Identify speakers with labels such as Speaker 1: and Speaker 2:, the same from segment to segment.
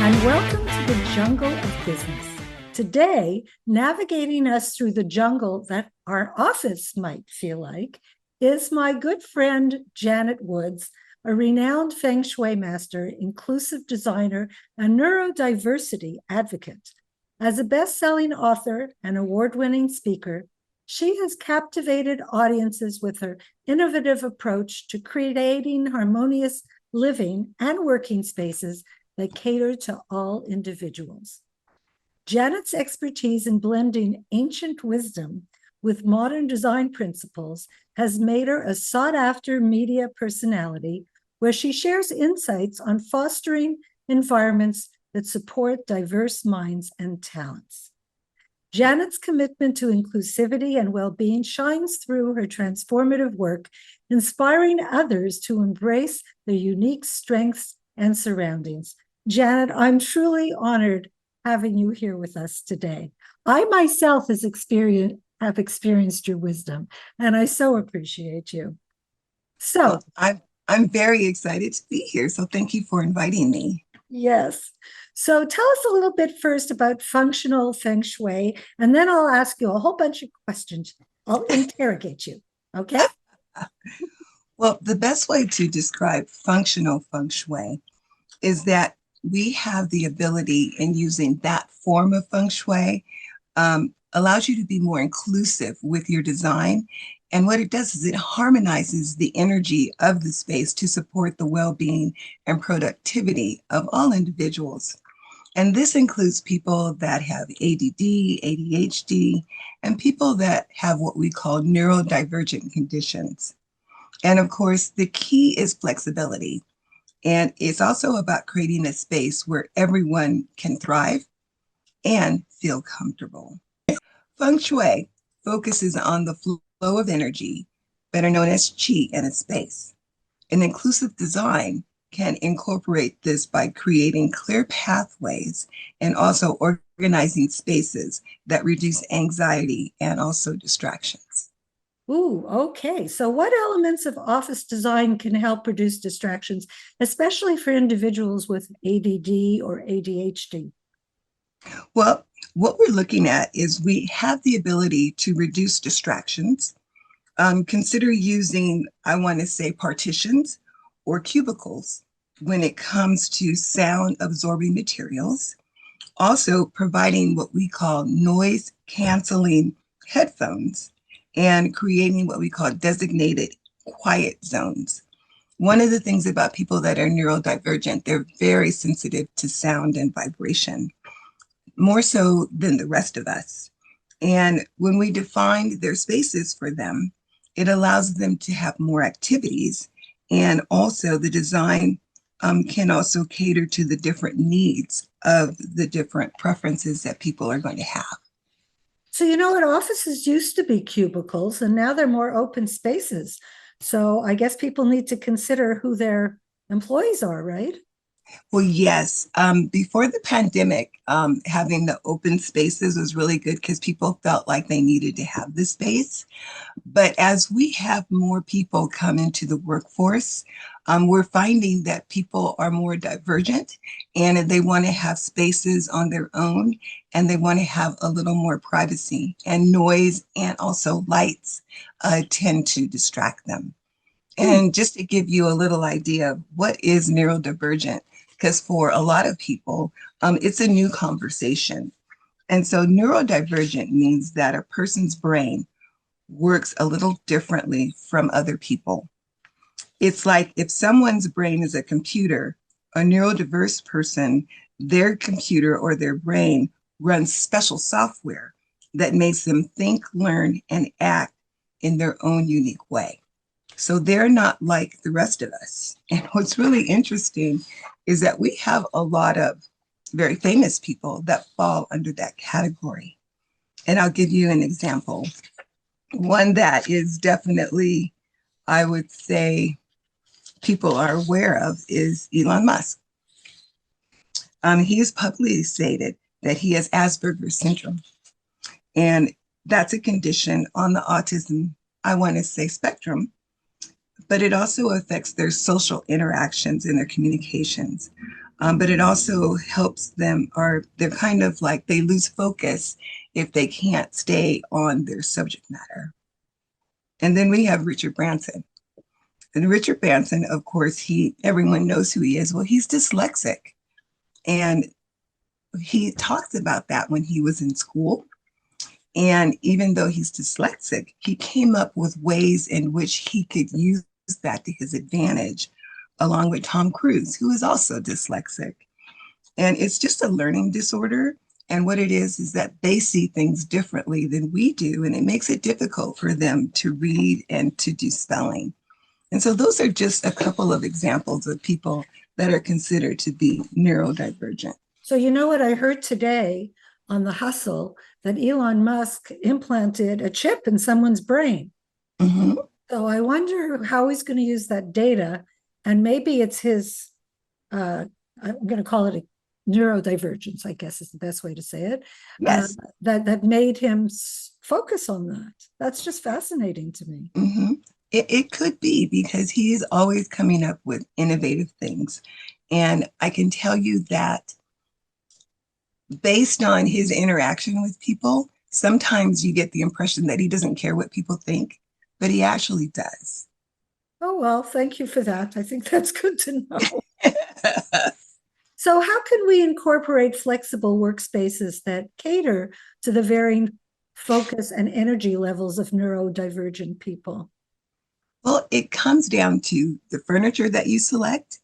Speaker 1: and welcome to the jungle of business. Today, navigating us through the jungle that our office might feel like is my good friend Janet Woods, a renowned Feng Shui master, inclusive designer, and neurodiversity advocate. As a best-selling author and award-winning speaker, she has captivated audiences with her innovative approach to creating harmonious living and working spaces that cater to all individuals. Janet's expertise in blending ancient wisdom with modern design principles has made her a sought-after media personality where she shares insights on fostering environments that support diverse minds and talents. Janet's commitment to inclusivity and well-being shines through her transformative work, inspiring others to embrace their unique strengths and surroundings. Janet, I'm truly honored having you here with us today. I myself have experienced your wisdom, and I so appreciate you. So,
Speaker 2: I'm very excited to be here. So thank you for inviting me.
Speaker 1: yes. So tell us a little bit first about functional Feng Shui, and then I'll ask you a whole bunch of questions. I'll interrogate you. Okay?
Speaker 2: Well, the best way to describe functional Feng Shui is that we have the ability in using that form of Feng Shui allows you to be more inclusive with your design. And what it does is it harmonizes the energy of the space to support the well-being and productivity of all individuals. And this includes people that have ADD, ADHD, and people that have what we call neurodivergent conditions. And of course, the key is flexibility. And it's also about creating a space where everyone can thrive and feel comfortable. Feng Shui focuses on the flow of energy, better known as qi, in a space. An inclusive design can incorporate this by creating clear pathways and also organizing spaces that reduce anxiety and also distractions.
Speaker 1: Ooh, okay. So, what elements of office design can help reduce distractions, especially for individuals with ADD or ADHD?
Speaker 2: Well, what we're looking at is we have the ability to reduce distractions. Consider using, I want to say, partitions or cubicles when it comes to sound absorbing materials. Also, providing what we call noise canceling headphones and creating what we call designated quiet zones. One of the things about people that are neurodivergent, they're very sensitive to sound and vibration, more so than the rest of us. And when we define their spaces for them, it allows them to have more activities. And also the design can also cater to the different needs of the different preferences that people are going to have.
Speaker 1: So, you know what? Offices used to be cubicles, and now they're more open spaces. So, I guess people need to consider who their employees are, right?
Speaker 2: Well, yes. Before the pandemic, having the open spaces was really good because people felt like they needed to have the space. But as we have more people come into the workforce, we're finding that people are more divergent and they want to have spaces on their own and they want to have a little more privacy, and noise and also lights tend to distract them. And just to give you a little idea of what is neurodivergent, because for a lot of people, it's a new conversation. And so neurodivergent means that a person's brain works a little differently from other people. It's like if someone's brain is a computer, a neurodiverse person, their computer or their brain runs special software that makes them think, learn, and act in their own unique way. So they're not like the rest of us. And what's really interesting is that we have a lot of very famous people that fall under that category. And I'll give you an example. One that is definitely, I would say, people are aware of is Elon Musk. He has publicly stated that he has Asperger's syndrome. And that's a condition on the autism, I want to say, spectrum, but it also affects their social interactions and their communications. but it also helps them, or they're kind of like they lose focus if they can't stay on their subject matter. And then we have Richard Branson. And Richard Branson, of course, everyone knows who he is. Well, he's dyslexic. And he talks about that when he was in school. And even though he's dyslexic, he came up with ways in which he could use that to his advantage, along with Tom Cruise, who is also dyslexic. And it's just a learning disorder. And what it is that they see things differently than we do. And it makes it difficult for them to read and to do spelling. And so those are just a couple of examples of people that are considered to be neurodivergent.
Speaker 1: So, you know what I heard today on The Hustle, that Elon Musk implanted a chip in someone's brain.
Speaker 2: Mm-hmm.
Speaker 1: So I wonder how he's going to use that data. And maybe it's his, I'm going to call it a neurodivergence, I guess is the best way to say it.
Speaker 2: Yes.
Speaker 1: That made him focus on that. That's just fascinating to me.
Speaker 2: Mm-hmm. It could be, because he is always coming up with innovative things. And I can tell you that based on his interaction with people, sometimes you get the impression that he doesn't care what people think, but he actually does.
Speaker 1: Oh, well, thank you for that. I think that's good to know. So how can we incorporate flexible workspaces that cater to the varying focus and energy levels of neurodivergent people?
Speaker 2: Well, it comes down to the furniture that you select.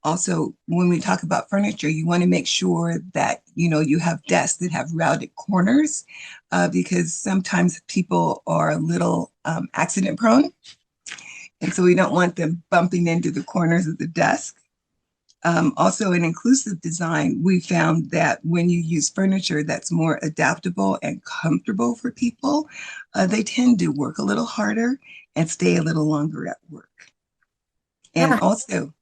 Speaker 2: Also, when we talk about furniture, you want to make sure that you have desks that have rounded corners, because sometimes people are a little accident prone, and so we don't want them bumping into the corners of the desk. Also, in inclusive design, we found that when you use furniture that's more adaptable and comfortable for people, they tend to work a little harder and stay a little longer at work. And also,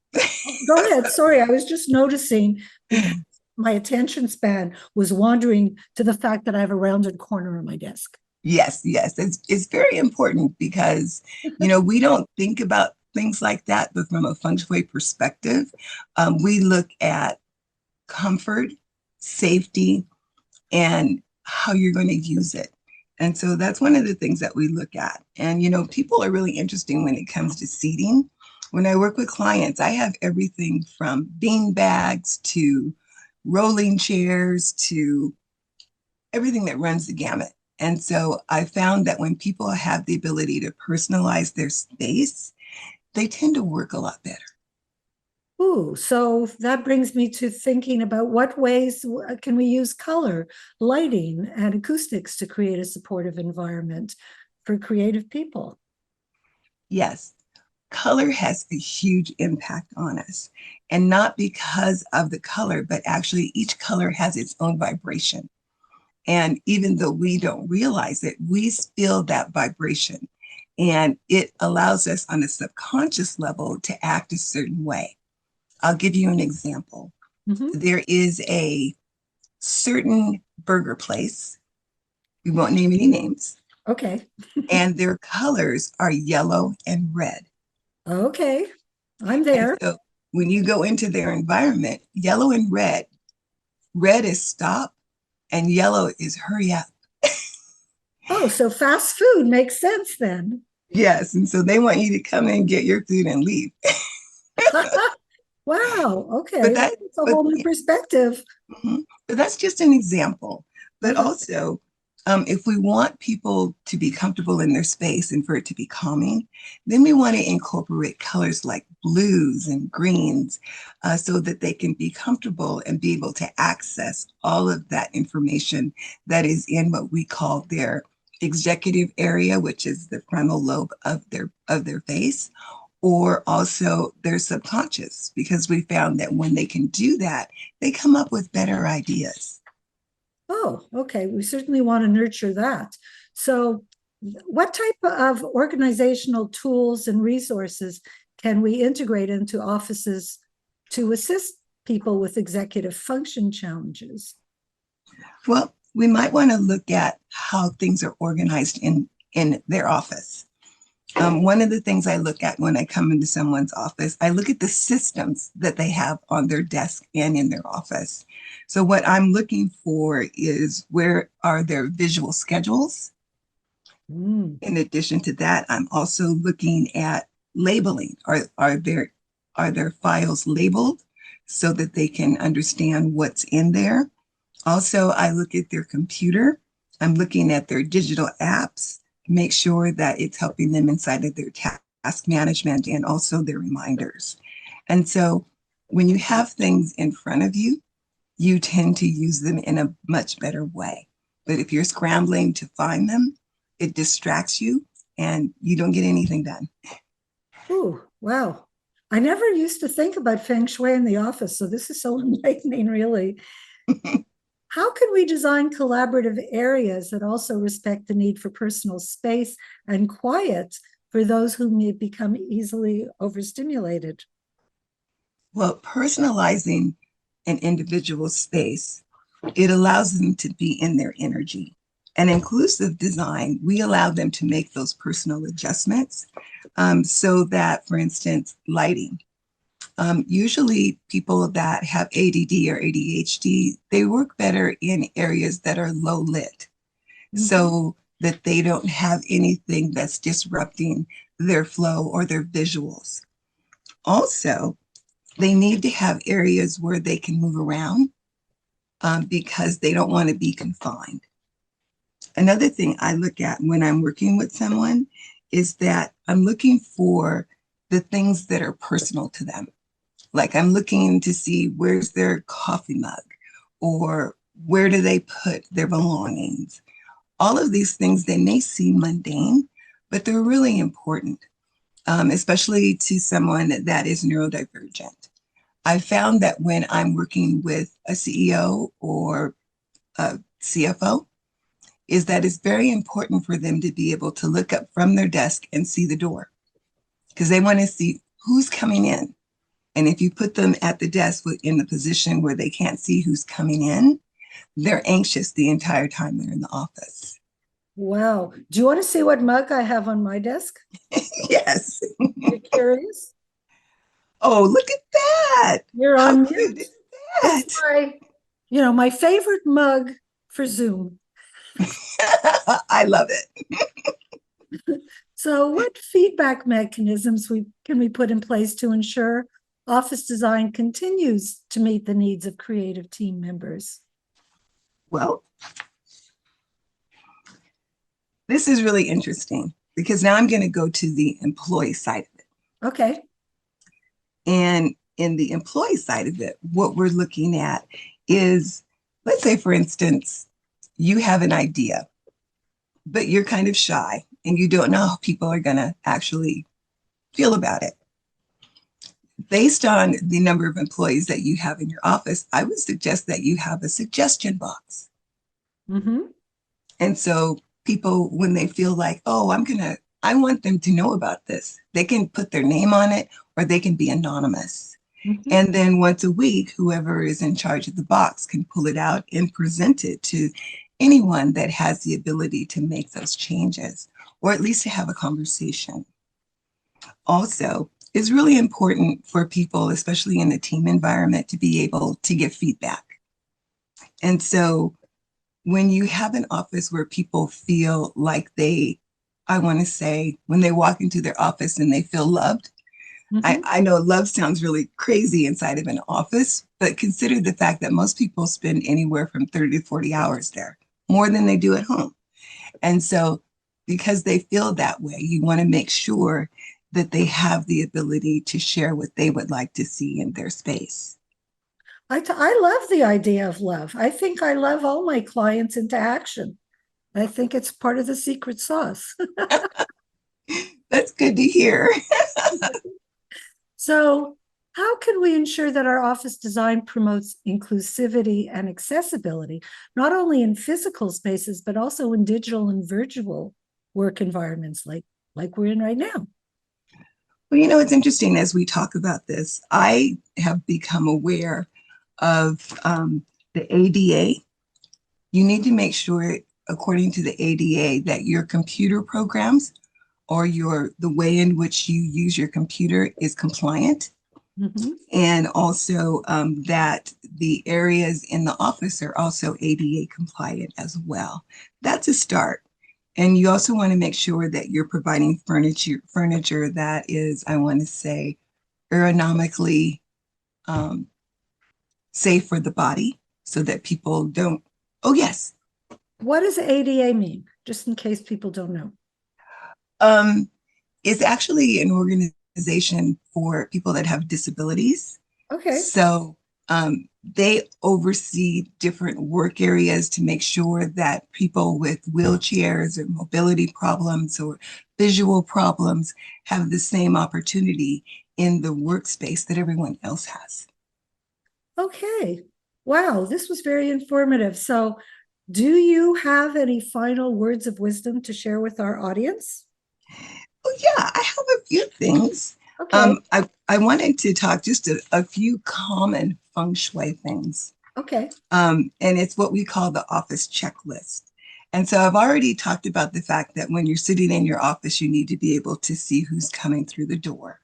Speaker 1: go ahead. Sorry, I was just noticing because my attention span was wandering to the fact that I have a rounded corner on my desk.
Speaker 2: Yes, it's very important, because we don't think about things like that, but from a Feng Shui perspective, we look at comfort, safety, and how you're going to use it. And so that's one of the things that we look at. And people are really interesting when it comes to seating. When I work with clients, I have everything from bean bags to rolling chairs to everything that runs the gamut. And so I found that when people have the ability to personalize their space, they tend to work a lot better.
Speaker 1: Ooh, so that brings me to thinking about what ways can we use color, lighting, and acoustics to create a supportive environment for creative people?
Speaker 2: Yes, color has a huge impact on us. And not because of the color, but actually each color has its own vibration. And even though we don't realize it, we feel that vibration. And it allows us on a subconscious level to act a certain way. I'll give you an example.
Speaker 1: Mm-hmm.
Speaker 2: There is a certain burger place. We won't name any names.
Speaker 1: Okay.
Speaker 2: And their colors are yellow and red.
Speaker 1: Okay. I'm there.
Speaker 2: And so when you go into their environment, yellow and red is stop and yellow is hurry up.
Speaker 1: Oh, so fast food makes sense then.
Speaker 2: Yes. And so they want you to come in, get your food, and leave.
Speaker 1: Wow. Okay.
Speaker 2: But
Speaker 1: That's a whole new perspective.
Speaker 2: But that's just an example. But
Speaker 1: Okay.
Speaker 2: also, if we want people to be comfortable in their space and for it to be calming, then we want to incorporate colors like blues and greens, so that they can be comfortable and be able to access all of that information that is in what we call their executive area, which is the frontal lobe of their face, or also their subconscious, because we found that when they can do that, they come up with better ideas.
Speaker 1: Oh, okay. We certainly want to nurture that. So, what type of organizational tools and resources can we integrate into offices to assist people with executive function challenges?
Speaker 2: Well, we might want to look at how things are organized in their office. One of the things I look at when I come into someone's office, I look at the systems that they have on their desk and in their office. So what I'm looking for is where are their visual schedules?
Speaker 1: Mm.
Speaker 2: In addition to that, I'm also looking at labeling. Are their files labeled so that they can understand what's in there? Also, I look at their computer. I'm looking at their digital apps, make sure that it's helping them inside of their task management and also their reminders. And so when you have things in front of you, you tend to use them in a much better way. But if you're scrambling to find them, it distracts you and you don't get anything done.
Speaker 1: Ooh, wow. I never used to think about Feng Shui in the office, so this is so enlightening, really. How can we design collaborative areas that also respect the need for personal space and quiet for those who may become easily overstimulated?
Speaker 2: Well, personalizing an individual space, it allows them to be in their energy. And inclusive design, we allow them to make those personal adjustments so that, for instance, lighting. Usually people that have ADD or ADHD, they work better in areas that are low lit so that they don't have anything that's disrupting their flow or their visuals. Also, they need to have areas where they can move around because they don't want to be confined. Another thing I look at when I'm working with someone is that I'm looking for the things that are personal to them. Like I'm looking to see where's their coffee mug or where do they put their belongings. All of these things, they may seem mundane, but they're really important, especially to someone that is neurodivergent. I found that when I'm working with a CEO or a CFO, is that it's very important for them to be able to look up from their desk and see the door because they want to see who's coming in. And if you put them at the desk in the position where they can't see who's coming in, they're anxious the entire time they're in the office.
Speaker 1: Wow. Do you want to see what mug I have on my desk?
Speaker 2: Yes.
Speaker 1: You're curious?
Speaker 2: Oh, look at that.
Speaker 1: You're
Speaker 2: How
Speaker 1: on
Speaker 2: cute
Speaker 1: mute.
Speaker 2: is
Speaker 1: It's
Speaker 2: that?
Speaker 1: my favorite mug for Zoom.
Speaker 2: I love it.
Speaker 1: So, what feedback mechanisms can we put in place to ensure office design continues to meet the needs of creative team members?
Speaker 2: Well, this is really interesting because now I'm going to go to the employee side of it.
Speaker 1: Okay.
Speaker 2: And in the employee side of it, what we're looking at is, let's say, for instance, you have an idea, but you're kind of shy and you don't know how people are going to actually feel about it. Based on the number of employees that you have in your office, I would suggest that you have a suggestion box.
Speaker 1: Mm-hmm.
Speaker 2: And so people, when they feel like, oh, I want them to know about this, they can put their name on it or they can be anonymous.
Speaker 1: Mm-hmm.
Speaker 2: And then once a week, whoever is in charge of the box can pull it out and present it to anyone that has the ability to make those changes, or at least to have a conversation. Also, it's really important for people, especially in a team environment, to be able to give feedback. And so when you have an office where people feel like I want to say, when they walk into their office and they feel loved,
Speaker 1: Mm-hmm.
Speaker 2: I know love sounds really crazy inside of an office, but consider the fact that most people spend anywhere from 30 to 40 hours there, more than they do at home. And so, because they feel that way, you want to make sure that they have the ability to share what they would like to see in their space.
Speaker 1: I love the idea of love. I think I love all my clients into action. I think it's part of the secret sauce.
Speaker 2: That's good to hear.
Speaker 1: So, how can we ensure that our office design promotes inclusivity and accessibility, not only in physical spaces, but also in digital and virtual work environments like we're in right now?
Speaker 2: Well, it's interesting as we talk about this, I have become aware of the ADA. You need to make sure, according to the ADA, that your computer programs or the way in which you use your computer is compliant.
Speaker 1: Mhm.
Speaker 2: And also that the areas in the office are also ADA compliant as well. That's a start. And you also want to make sure that you're providing furniture that is, I want to say, ergonomically safe for the body so that people don't. Oh, yes.
Speaker 1: What does ADA mean? Just in case people don't know.
Speaker 2: Um, it's actually an organization for people that have disabilities.
Speaker 1: Okay.
Speaker 2: So they oversee different work areas to make sure that people with wheelchairs or mobility problems or visual problems have the same opportunity in the workspace that everyone else has.
Speaker 1: Okay. Wow, this was very informative. So, do you have any final words of wisdom to share with our audience?
Speaker 2: Oh, yeah, I have a few things.
Speaker 1: Okay.
Speaker 2: I wanted to talk just a few common feng shui things.
Speaker 1: Okay.
Speaker 2: And it's what we call the office checklist. And so I've already talked about the fact that when you're sitting in your office, you need to be able to see who's coming through the door.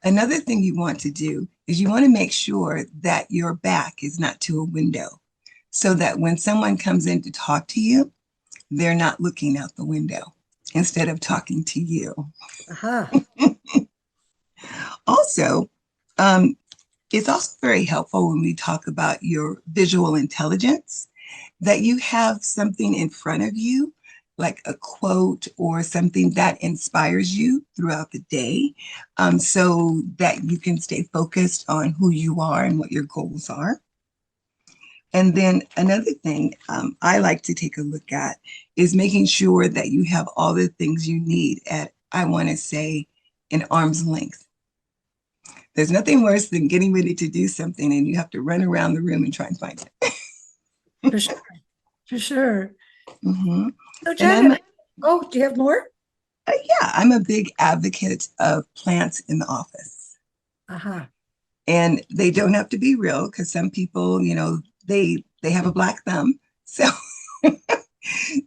Speaker 2: Another thing you want to do is you want to make sure that your back is not to a window so that when someone comes in to talk to you, they're not looking out the window instead of talking to you.
Speaker 1: Aha.
Speaker 2: Also, um, it's also very helpful when we talk about your visual intelligence that you have something in front of you, like a quote or something that inspires you throughout the day, so that you can stay focused on who you are and what your goals are. And then another thing I like to take a look at is making sure that you have all the things you need at, I want to say, an arm's length. There's nothing worse than getting ready to do something and you have to run around the room and try and find it.
Speaker 1: For sure. For sure.
Speaker 2: Mhm.
Speaker 1: So,
Speaker 2: And I'm
Speaker 1: Janet, oh, do you have more?
Speaker 2: yeah, I'm a big advocate of plants in the office.
Speaker 1: Aha.
Speaker 2: And they don't have to be real because some people, they have a black thumb. So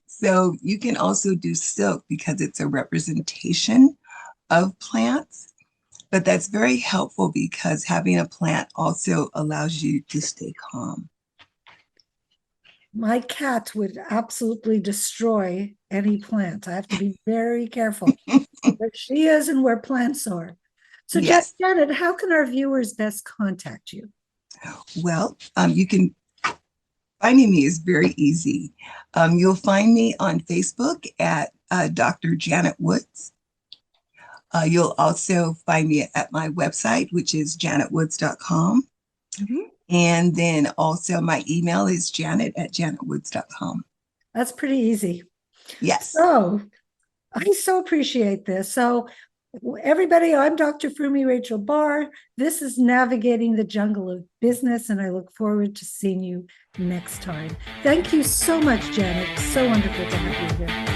Speaker 2: so you can also do silk because it's a representation of plants. But that's very helpful because having a plant also allows you to stay calm.
Speaker 1: My cat would absolutely destroy any plant. I have to be very careful where she is and where plants are. So,
Speaker 2: Yes.
Speaker 1: Janet, how can our viewers best contact you?
Speaker 2: Well, you can finding me is very easy. You'll find me on Facebook at Dr. Janet Woods. You'll also find me at my website, which is janetwoods.com.
Speaker 1: Mhm.
Speaker 2: And then also my email is janet@janetwoods.com.
Speaker 1: That's pretty easy.
Speaker 2: Yes.
Speaker 1: So, I so appreciate this. So, everybody, I'm Dr. Fumi Rachel Barr. This is Navigating the Jungle of Business, and I look forward to seeing you next time. Thank you so much, Janet. So wonderful to have you here.